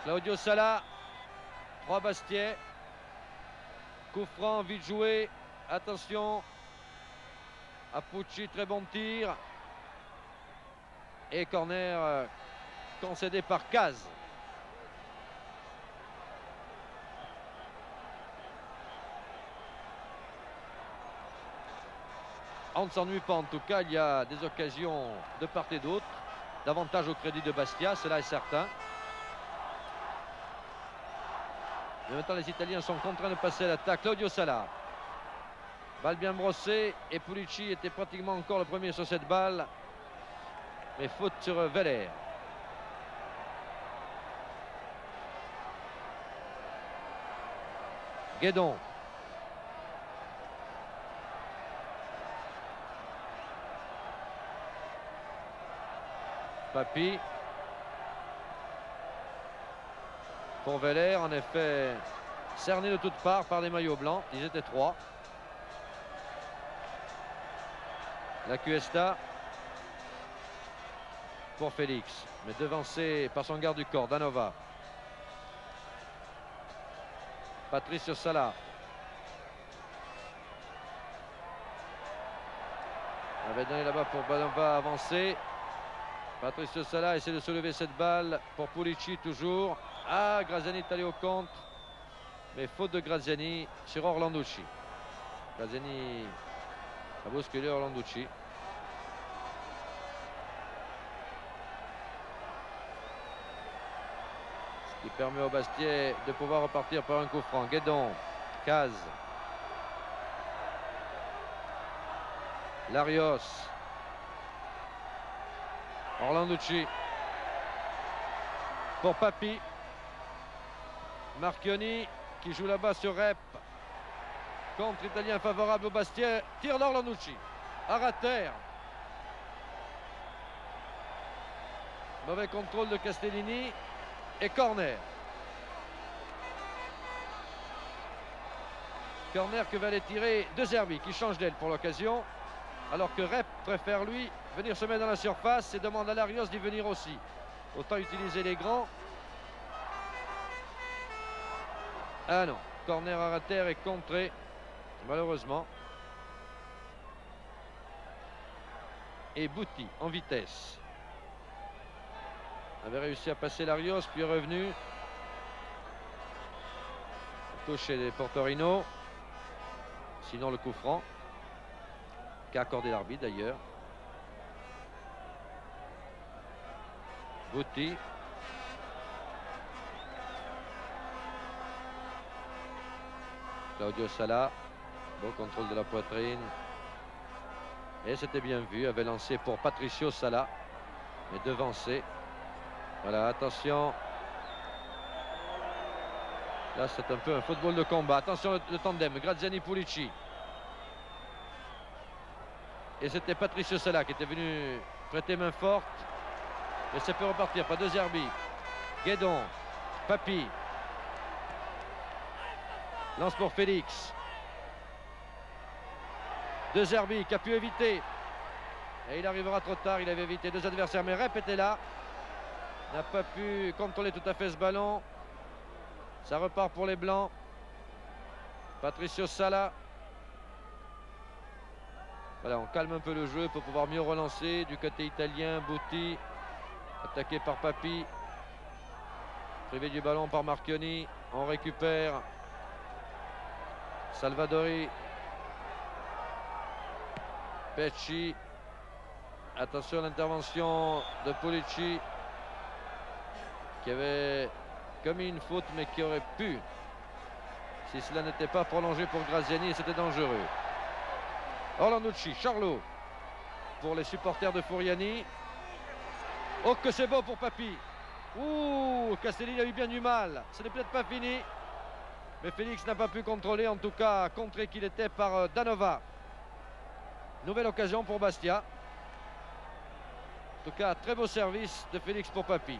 Claudio Sala. 3 Bastia. Coup franc, vite joué. Attention. Apucci, très bon tir. Et corner concédé par Caz. On ne s'ennuie pas en tout cas, il y a des occasions de part et d'autre. Davantage au crédit de Bastia, cela est certain. Mais maintenant les Italiens sont contraints de passer à l'attaque. Claudio Sala. Balle bien brossée et Pulici était pratiquement encore le premier sur cette balle. Mais faute sur Veller. Guédon. Papi. Pour Veller, en effet, cerné de toutes parts par des maillots blancs. Ils étaient 3. La Cuesta. Pour Félix. Mais devancé par son garde du corps, Danova. Patricio Sala. On avait donné là-bas pour Danova avancer. Patricio Sala essaie de soulever cette balle pour Pulici toujours. Ah, Graziani est allé au contre. Mais faute de Graziani sur Orlanducci. Graziani a bousculé Orlanducci. Ce qui permet au Bastia de pouvoir repartir par un coup franc. Guédon, Caz. Larios. Orlanducci. Pour Papi. Marchioni qui joue là-bas sur Rep. Contre italien favorable au Bastia. Tire d'Orlanducci. À terre. Mauvais contrôle de Castellini. Et corner. Corner que va aller tirer De Zerbi qui change d'aile pour l'occasion. Alors que Rep préfère lui venir se mettre dans la surface et demande à Larios d'y venir aussi. Autant utiliser les grands. Ah non, corner à terre et contré, malheureusement. Et Butti en vitesse. Avait réussi à passer Larios, puis est revenu. Touché les Portorino. Sinon le coup franc. Qu'a accordé l'arbitre d'ailleurs. Butti. Claudio Sala. Beau contrôle de la poitrine. Et c'était bien vu. Avait lancé pour Patricio Sala. Mais devancé. Voilà, attention. Là, c'est un peu un football de combat. Attention le tandem. Graziani-Pulici. Et c'était Patricio Sala qui était venu prêter main forte. Et ça peut repartir. Pas De Zerbi. Guédon. Papi. Lance pour Félix. De Zerbi qui a pu éviter. Et il arrivera trop tard. Il avait évité 2 adversaires. Mais Rep était là. N'a pas pu contrôler tout à fait ce ballon. Ça repart pour les Blancs. Patricio Sala. Voilà, on calme un peu le jeu pour pouvoir mieux relancer. Du côté italien, Butti. Attaqué par Papi. Privé du ballon par Marchioni. On récupère. Salvadori. Pecci. Attention à l'intervention de Pulici. Qui avait commis une faute mais qui aurait pu, si cela n'était pas prolongé pour Graziani, et c'était dangereux. Orlanducci, Charlot pour les supporters de Furiani. Oh que c'est beau pour Papi. Ouh, Castellini a eu bien du mal. Ce n'est peut-être pas fini. Mais Félix n'a pas pu contrôler, en tout cas contré qu'il était par Danova. Nouvelle occasion pour Bastia. En tout cas, très beau service de Félix pour Papi.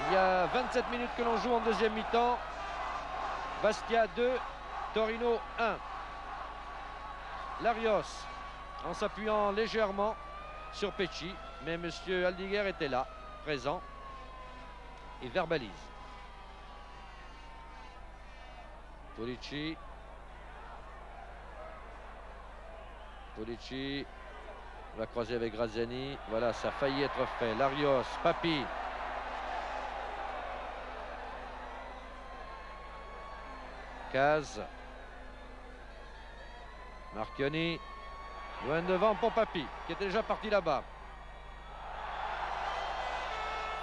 Il y a 27 minutes que l'on joue en deuxième mi-temps. Bastia 2, Torino 1. Larios en s'appuyant légèrement sur Pecci, mais M. Aldiguer était là, présent, et verbalise. Pulici va croiser avec Graziani. Voilà, ça a failli être fait. Larios, Papi. Caz. Marchioni. Loin devant pour Papi, qui était déjà parti là-bas.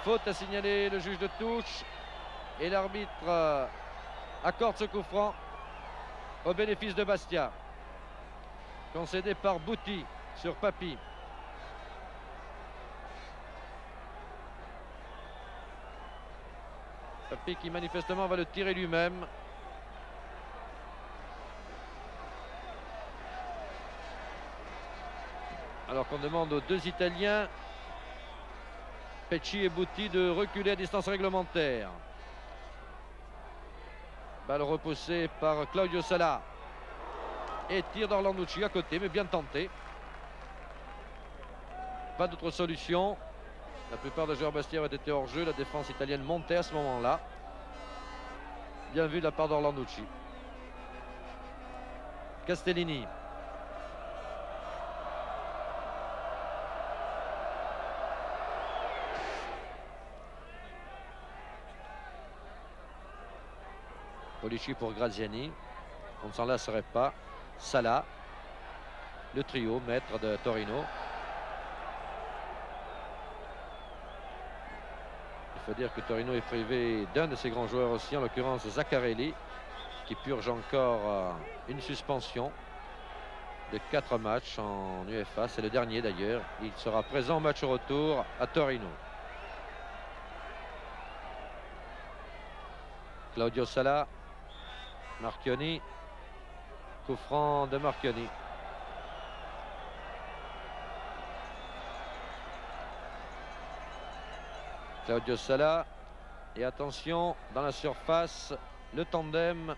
Faute à signaler le juge de touche. Et l'arbitre accorde ce coup franc au bénéfice de Bastia. Concédé par Bouti sur Papi. Papi qui manifestement va le tirer lui-même. Alors qu'on demande aux deux Italiens, Pecci et Bouti, de reculer à distance réglementaire. Balle repoussée par Claudio Sala. Et tir d'Orlanducci à côté, mais bien tenté. Pas d'autre solution. La plupart des joueurs Bastia avaient été hors jeu. La défense italienne montait à ce moment-là. Bien vu de la part d'Orlanducci. Castellini. Pulici pour Graziani. On ne s'en lasserait pas. Sala. Le trio, maître de Torino. Il faut dire que Torino est privé d'un de ses grands joueurs aussi, en l'occurrence Zaccarelli, qui purge encore une suspension de 4 matchs en UEFA. C'est le dernier d'ailleurs. Il sera présent au match retour à Torino. Claudio Sala. Marchioni. Coup franc de Marchioni. Claudio Sala. Et attention, dans la surface, le tandem.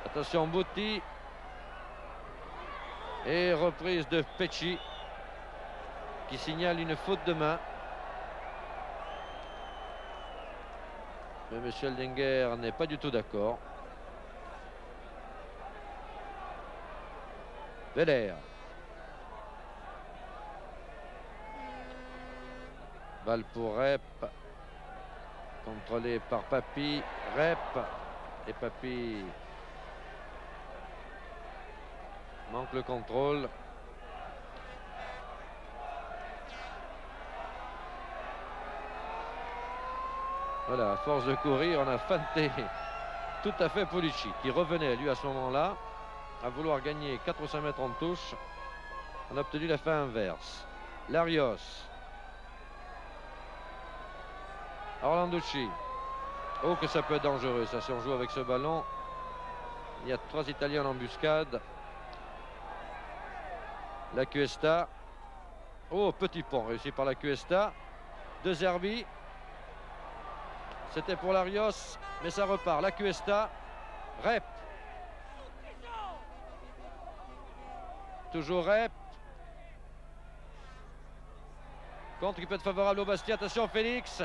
Attention, Bouti. Et reprise de Pecci, qui signale une faute de main. Mais M. Aldiguer n'est pas du tout d'accord. Veller. Balle pour Rep. Contrôlé par Papi. Rep. Et Papi manque le contrôle. Voilà, à force de courir, on a feinté tout à fait Pulici, qui revenait lui à ce moment-là à vouloir gagner 4 ou 5 mètres en touche. On a obtenu la fin inverse. Larios. Orlanducci. Oh, que ça peut être dangereux, ça, si on joue avec ce ballon. Il y a 3 Italiens en embuscade. La Cuesta. Oh, petit pont réussi par la Cuesta. De Zerbi. C'était pour Larios, mais ça repart. La Cuesta. Rep. Toujours Rep. Contre qui peut être favorable au Bastia. Attention, Félix.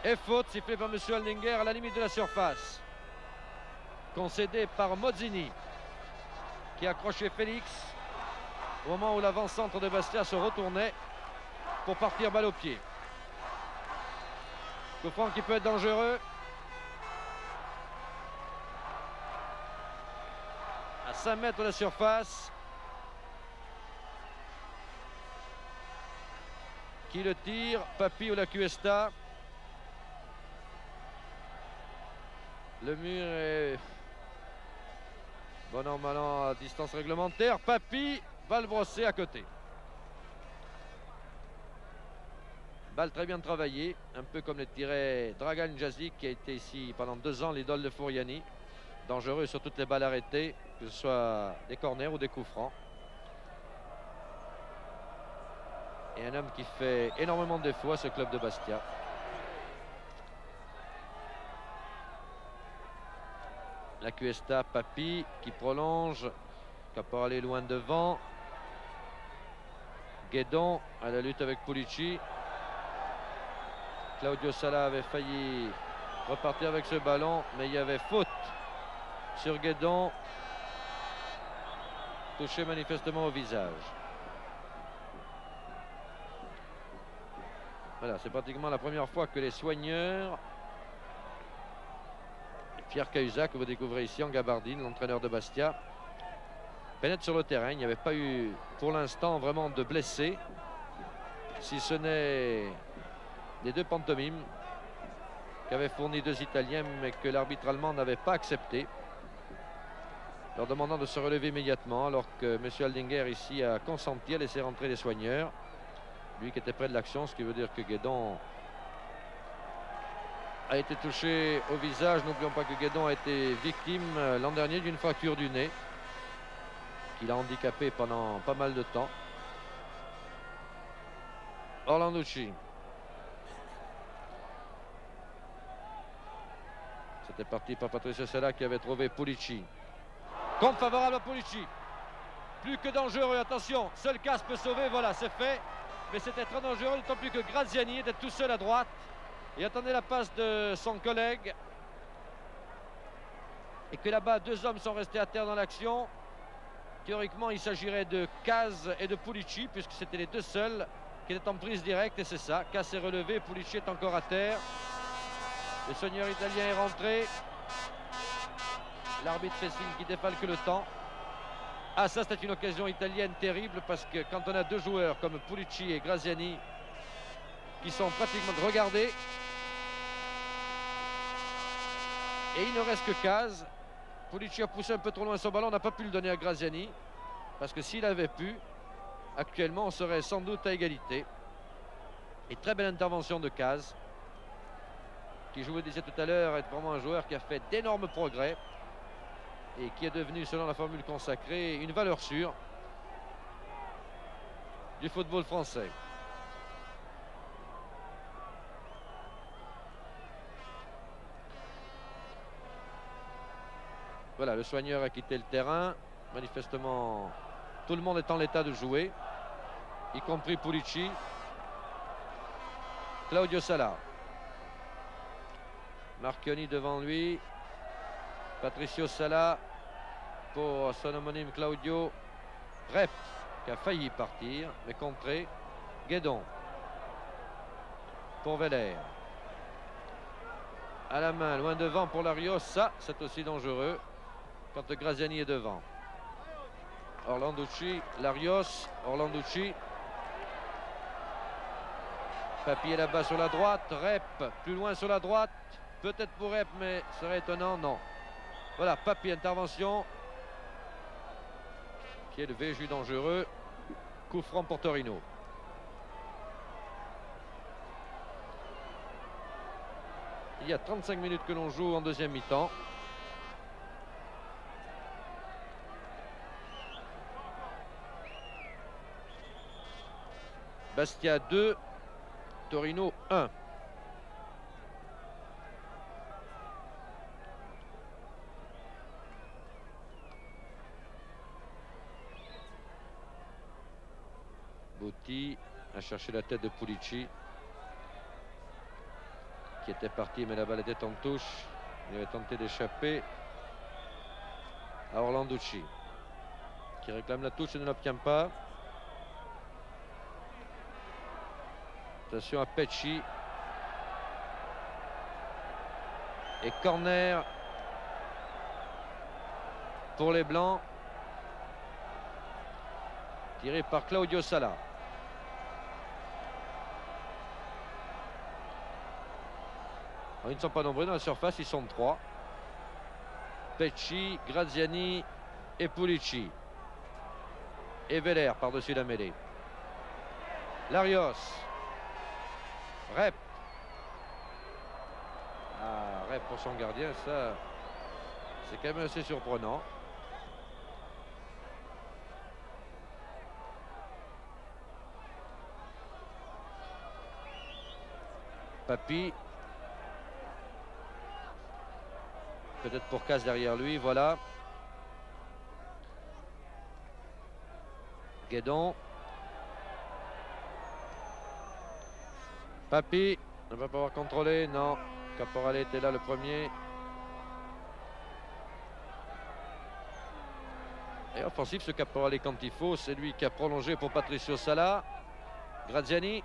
Et faute sifflée par M. Aldiguer à la limite de la surface. Concédé par Mozzini, qui a accroché Félix au moment où l'avant-centre de Bastia se retournait pour partir balle au pied. Coup franc qui peut être dangereux. À 5 mètres de la surface. Qui le tire? Papi ou la Cuesta? Le mur est bon an, mal an à distance réglementaire. Papi va le brosser à côté. Balle très bien travaillée, un peu comme le tirait Dragan Jazic, qui a été ici pendant 2 ans l'idole de Furiani. Dangereux sur toutes les balles arrêtées, que ce soit des corners ou des coups francs. Et un homme qui fait énormément de défauts à ce club de Bastia. Cuesta, Papi qui prolonge. Caporale loin devant. Guédon à la lutte avec Pulici. Claudio Sala avait failli repartir avec ce ballon, mais il y avait faute sur Guédon. Touché manifestement au visage. Voilà, c'est pratiquement la première fois que les soigneurs, Pierre Cahuzac, que vous découvrez ici en gabardine, l'entraîneur de Bastia, pénètre sur le terrain. Il n'y avait pas eu pour l'instant vraiment de blessés, si ce n'est les deux pantomimes qu'avaient fourni deux Italiens, mais que l'arbitre allemand n'avait pas accepté, leur demandant de se relever immédiatement, alors que M. Aldinger ici a consenti à laisser rentrer les soigneurs. Lui qui était près de l'action, ce qui veut dire que Guédon a été touché au visage. N'oublions pas que Guédon a été victime l'an dernier d'une fracture du nez qui l'a handicapé pendant pas mal de temps. Orlanducci. C'était parti par Patricio Sala qui avait trouvé Pulici. Compte favorable à Pulici. Plus que dangereux, attention, seul Casse peut sauver, voilà, c'est fait. Mais c'était très dangereux, d'autant plus que Graziani était tout seul à droite. Et attendait la passe de son collègue. Et que là-bas, deux hommes sont restés à terre dans l'action. Théoriquement, il s'agirait de Caz et de Pulici, puisque c'était les deux seuls qui étaient en prise directe. Et c'est ça, Caz est relevé, Pulici est encore à terre. Le soigneur italien est rentré. L'arbitre fait signe qu'il défalque le temps. Ah, ça, c'était une occasion italienne terrible, parce que quand on a deux joueurs comme Pulici et Graziani qui sont pratiquement... Regardez. Et il ne reste que Caz. Pulici a poussé un peu trop loin son ballon, on n'a pas pu le donner à Graziani, parce que s'il avait pu, actuellement, on serait sans doute à égalité. Et très belle intervention de Caz, qui, je vous le disais tout à l'heure, est vraiment un joueur qui a fait d'énormes progrès et qui est devenu, selon la formule consacrée, une valeur sûre du football français. Voilà, le soigneur a quitté le terrain. Manifestement, tout le monde est en l'état de jouer, y compris Pulici. Claudio Sala. Marchioni devant lui. Patricio Sala pour son homonyme Claudio. Rep qui a failli partir, mais contré. Guédon pour Veller. À la main, loin devant pour Larios. Ça, c'est aussi dangereux quand Graziani est devant. Orlanducci, Larios, Orlanducci. Papi est là-bas sur la droite. Rep plus loin sur la droite. Peut-être pour Rep, mais ce serait étonnant, non. Voilà, Papi, intervention. Pied levé, jus dangereux. Coup franc pour Torino. Il y a 35 minutes que l'on joue en deuxième mi-temps. Bastia 2, Torino 1. Botti a cherché la tête de Pulici, qui était parti, mais la balle était en touche. Il avait tenté d'échapper à Orlanducci, qui réclame la touche et ne l'obtient pas. Attention à Pecci. Et corner pour les Blancs, tiré par Claudio Sala. Alors, ils ne sont pas nombreux dans la surface, ils sont 3. Pecci, Graziani et Pulici. Et Veller par-dessus la mêlée. Larios. Rep. Ah, Rep pour son gardien, ça, c'est quand même assez surprenant. Papi. Peut-être pour Casse derrière lui, voilà. Guédon. Papi ne va pas pouvoir contrôler, non. Caporale était là le premier. Et offensif ce Caporale quand il faut. C'est lui qui a prolongé pour Patricio Sala. Graziani.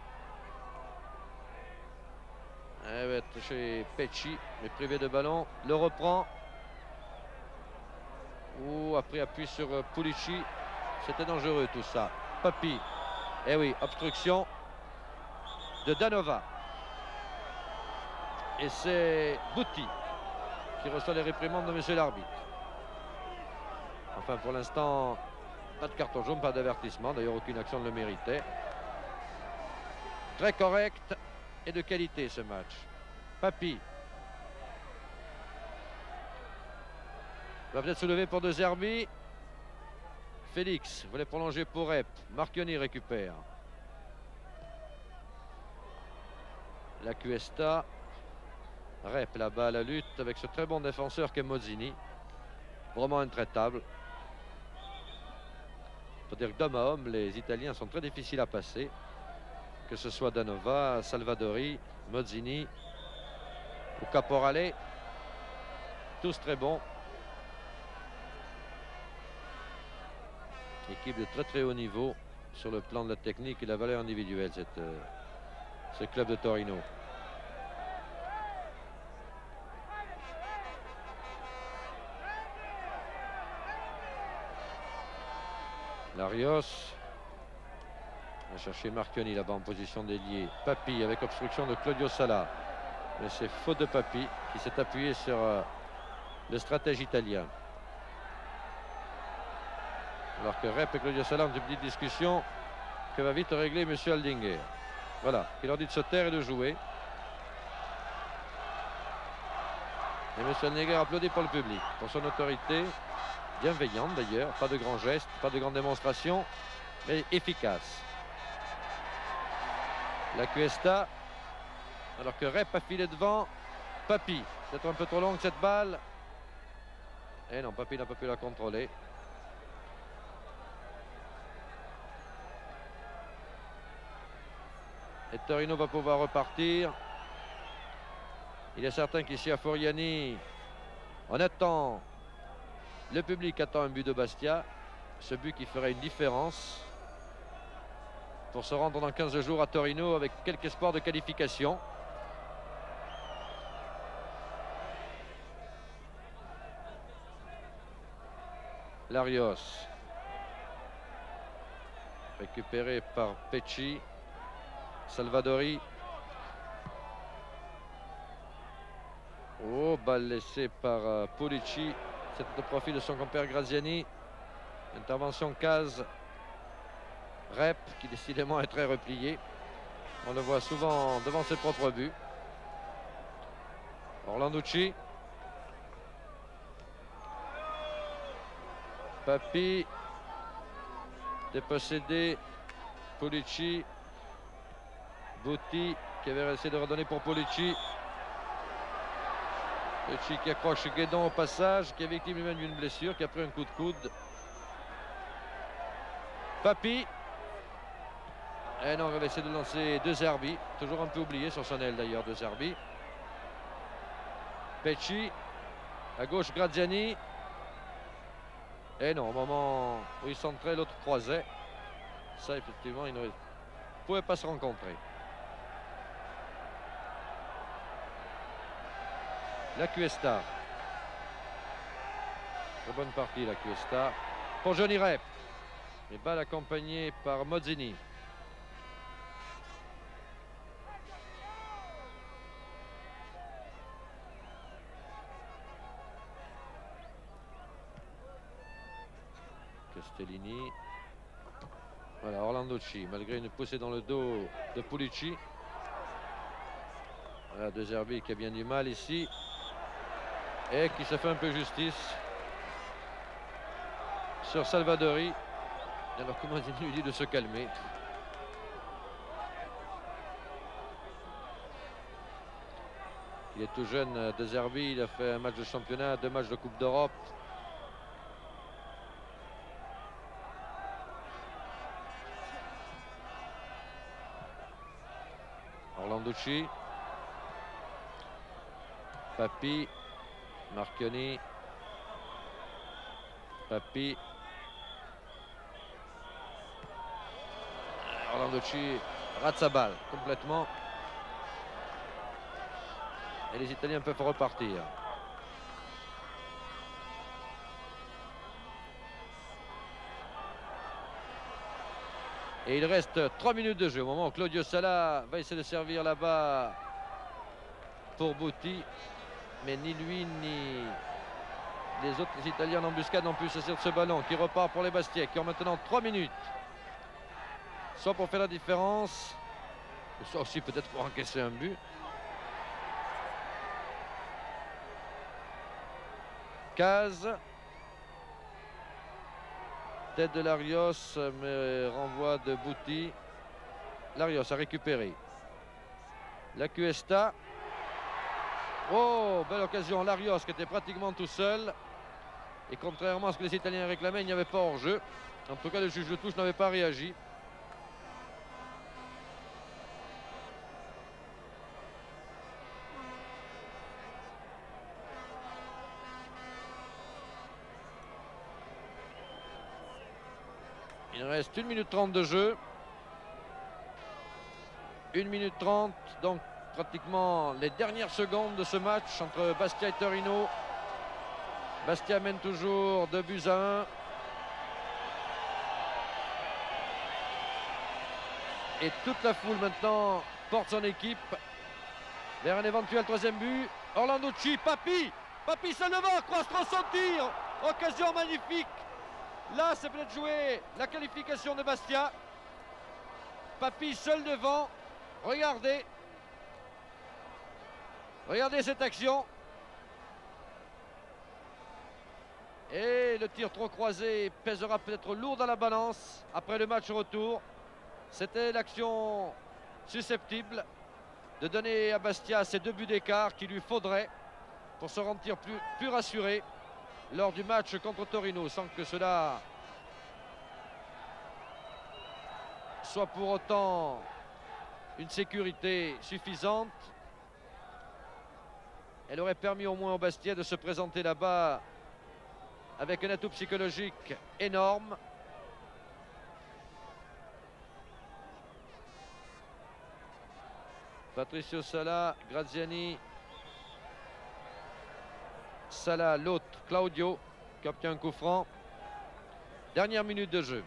Elle va toucher Pecci, mais privé de ballon. Le reprend. Ou après appui sur Pulici. C'était dangereux tout ça. Papi. Eh oui, obstruction de Danova. Et c'est Butti qui reçoit les réprimandes de monsieur l'arbitre. Enfin, pour l'instant, pas de carton jaune, pas d'avertissement. D'ailleurs, aucune action ne le méritait. Très correct et de qualité ce match. Papi va peut-être se lever pour De Zerbi. Félix voulait prolonger pour Rep. Marchioni récupère. La Cuesta. Rep là-bas à la lutte avec ce très bon défenseur qu'est Mozzini. Vraiment intraitable. Il faut dire que d'homme à homme, les Italiens sont très difficiles à passer. Que ce soit Danova, Salvadori, Mozzini ou Caporale. Tous très bons. Équipe de très haut niveau sur le plan de la technique et la valeur individuelle, ce club de Torino. Larios va chercher Marchioni là-bas en position d'ailier. Papi avec obstruction de Claudio Sala. Mais c'est faute de Papi qui s'est appuyé sur le stratège italien. Alors que Rep et Claudio Sala ont une petite discussion que va vite régler M. Aldinger. Voilà, il leur dit de se taire et de jouer. Et M. Aldinger applaudi pour le public, pour son autorité, bienveillante d'ailleurs, pas de grands gestes, pas de grandes démonstrations, mais efficace. La Cuesta, alors que Rep a filé devant. Papi, peut-être un peu trop longue cette balle. Et non, Papi n'a pas pu la contrôler. Et Torino va pouvoir repartir. Il est certain qu'ici à Foriani, on attend, le public attend un but de Bastia. Ce but qui ferait une différence pour se rendre dans 15 jours à Torino avec quelques espoirs de qualification. Larios. Récupéré par Pecci. Salvadori. Oh, balle laissée par Pulici. C'est au profit de son compère Graziani. Intervention Case. Rep qui décidément est très replié. On le voit souvent devant ses propres buts. Orlanducci. Papi. Dépossédé. Pulici. Butti qui avait essayé de redonner pour Pulici. Pulici qui accroche Guédon au passage, qui est victime lui-même d'une blessure, qui a pris un coup de coude. Papi. Et non, on va essayer de lancer De Zerbi, toujours un peu oublié sur son aile d'ailleurs, De Zerbi. Pecci. À gauche Graziani. Et non, au moment où il centrait, l'autre croisait. Ça, effectivement, il ne pouvait pas se rencontrer. La Cuesta. Très bonne partie, la Cuesta. Pour Johnny Rep. Les balles accompagnées par Mozzini. Castellini. Voilà, Orlanducci, malgré une poussée dans le dos de Pulici. Voilà, De Zerbi qui a bien du mal ici. Et qui se fait un peu justice sur Salvadori. Alors comment il lui dit de se calmer. Il est tout jeune, De Zerbi. Il a fait un match de championnat, 2 matchs de Coupe d'Europe. Orlanducci. Papi. Marchioni. Papi. Orlanducci rate sa balle complètement. Et les Italiens peuvent repartir. Et il reste 3 minutes de jeu au moment où Claudio Sala va essayer de servir là-bas pour Butti. Mais ni lui ni les autres Italiens en embuscade n'ont pu saisir de ce ballon qui repart pour les Bastia qui ont maintenant 3 minutes. Soit pour faire la différence, soit aussi peut-être pour encaisser un but. Case. Tête de Larios, mais renvoi de Butti. Larios a récupéré. La Cuesta. Oh, belle occasion. Larios qui était pratiquement tout seul. Et contrairement à ce que les Italiens réclamaient, il n'y avait pas hors-jeu. En tout cas, le juge de touche n'avait pas réagi. Il reste 1 minute 30 de jeu. 1 minute 30, donc pratiquement les dernières secondes de ce match entre Bastia et Torino. Bastia mène toujours 2-1. Et toute la foule maintenant porte son équipe vers un éventuel 3e but. Orlanducci, Papi. Papi seul devant, croise trop son tir. Occasion magnifique. Là, c'est peut-être jouer la qualification de Bastia. Papi seul devant. Regardez. Regardez cette action. Et le tir trop croisé pèsera peut-être lourd dans la balance après le match retour. C'était l'action susceptible de donner à Bastia ces 2 buts d'écart qu'il lui faudrait pour se sentir plus rassuré lors du match contre Torino, sans que cela soit pour autant une sécurité suffisante. Elle aurait permis au moins au Bastia de se présenter là-bas avec un atout psychologique énorme. Patricio Sala, Graziani, Sala, l'autre, Claudio, qui obtient un coup franc. Dernière minute de jeu.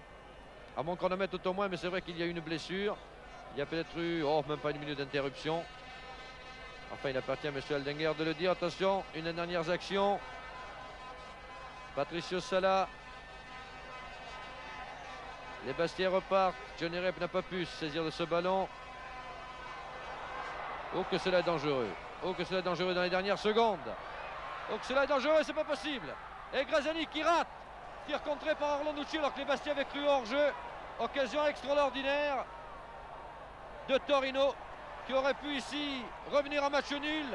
À mon chronomètre tout au moins, mais c'est vrai qu'il y a eu une blessure. Il y a peut-être eu, même pas 1 minute d'interruption. Enfin, il appartient à M. Aldenguer de le dire. Attention, une des dernières actions. Patricio Sala. Les Bastiais repartent. Johnny Rep n'a pas pu se saisir de ce ballon. Oh que cela est dangereux. Oh que cela est dangereux dans les dernières secondes. Oh que cela est dangereux, c'est pas possible. Et Graziani qui rate. Tir contré par Orlanducci alors que les Bastiais avaient cru hors jeu. Occasion extraordinaire de Torino qui aurait pu ici revenir en match nul.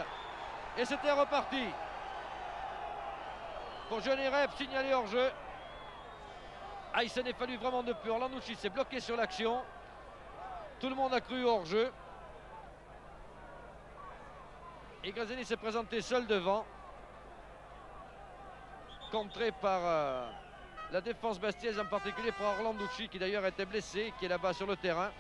Et c'était reparti. Pour Johnny Rep, signalé hors jeu. Ah, il s'en est fallu vraiment de peu. Orlanducci s'est bloqué sur l'action. Tout le monde a cru hors jeu. Et Graziani s'est présenté seul devant. Contré par la défense bastiaise, en particulier par Orlanducci, qui d'ailleurs était blessé, qui est là-bas sur le terrain.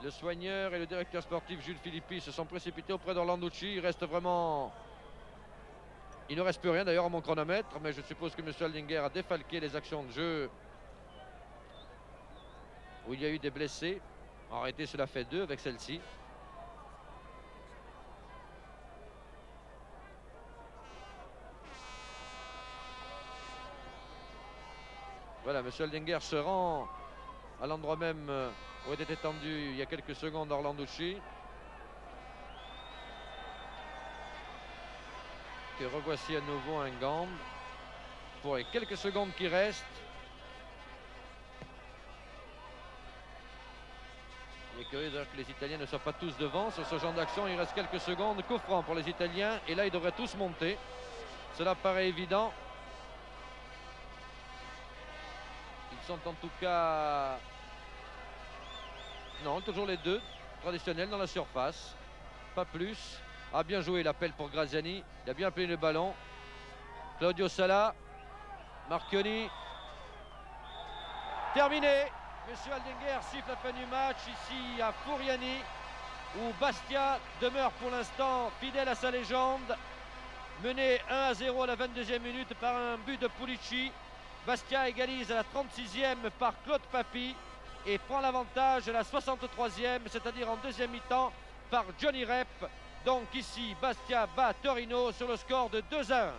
Le soigneur et le directeur sportif Jules Philippi se sont précipités auprès d'Orlanducci. Il reste vraiment... Il ne reste plus rien d'ailleurs à mon chronomètre, mais je suppose que M. Aldenguer a défalqué les actions de jeu où il y a eu des blessés. En réalité, cela fait 2 avec celle-ci. Voilà, M. Aldenguer se rend à l'endroit même où était étendu il y a quelques secondes Orlanducci. Que revoici à nouveau un Gand pour les quelques secondes qui restent. curieux d'ailleurs que les Italiens ne soient pas tous devant. Sur ce genre d'action, il reste quelques secondes. Coup franc pour les Italiens. Et là, ils devraient tous monter. Cela paraît évident. Ils sont en tout cas... Non, toujours les deux traditionnels dans la surface. Pas plus. Ah, bien joué l'appel pour Graziani. Il a bien appelé le ballon. Claudio Sala. Marchioni. Terminé. Monsieur Aldenguer siffle la fin du match ici à Furiani, où Bastia demeure pour l'instant fidèle à sa légende. Mené 1-0 à la 22e minute par un but de Pulici. Bastia égalise à la 36e par Claude Papi et prend l'avantage à la 63e, c'est-à-dire en deuxième mi-temps, par Johnny Rep. Donc ici, Bastia bat Torino sur le score de 2-1.